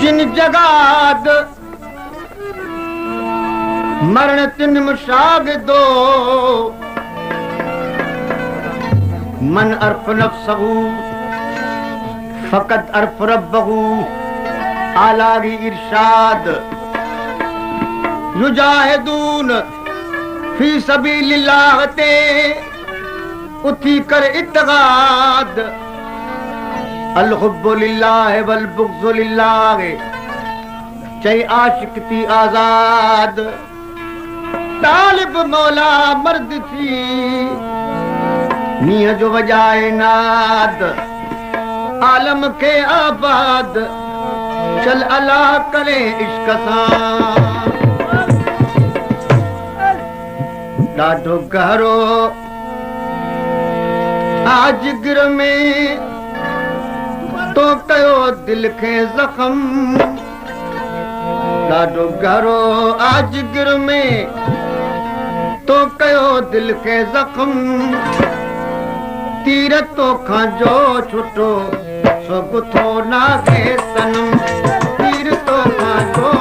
जिन जगाद मरण तिन मुशाग दो मन अर्फ नफ्सहू फकत अर्फ रब्बहू आलागी इरशाद युजाहिदून फी सबीलिल्लाह ते उठी कर इत्तिगाद अल हुब्बु लिल्लाह वल बुग़्ज़ु लिल्लाह चई आशिक थी आजाद तालिब मौला मर्द थी नीह जो वजाए नाद आलम के आबाद चल अल्लाह करे इश्क सां ॾाढो गहरो आज गिर में तो कयो दिल खे ज़ख़्म ॾाढो गहरो आज गिर में तो कयो दिल खे ज़ख़्म तीर तोखां जो छुटो सो गुथो नागे सनम तीर तोखां जो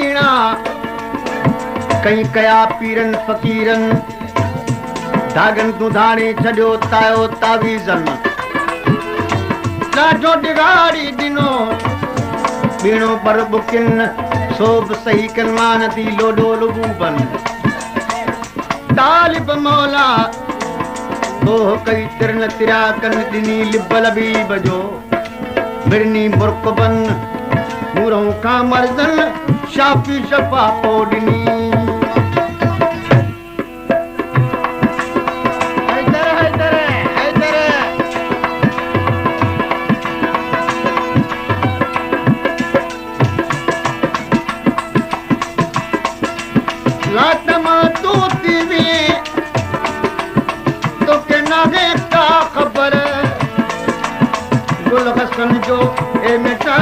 पीणा कई कया पीरन फकीरन धागन तू धाणे छॾियो तायो तावीज़न ॾाढो डिगाड़ी ॾिनो बीणो पर बुकिन सोब सही कन मान थी लोडो लुबूबन तालिब मौला तो कई तिरन तिरा कन ॾिनी लिब लबीब जो बिरनी मुर्कबन मूरों का मर्दन शाफी शफा पोडनी हैदर हैदर हैदर लातमा तू तीवी तो के नागे का खबर गुल हसन जो ए मिटा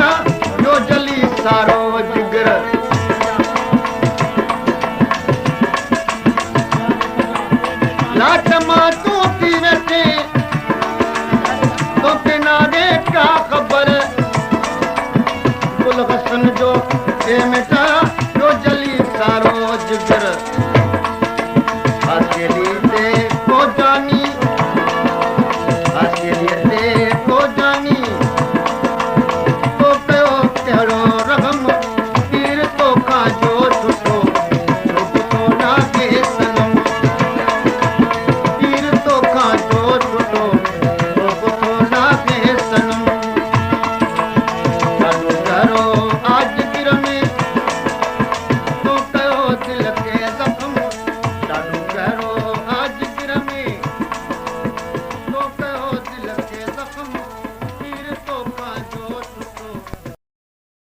जो जली सारो जिगर लाटमा तू की वैसे तो के नागे का खबर गुल हसन जो ए मिटा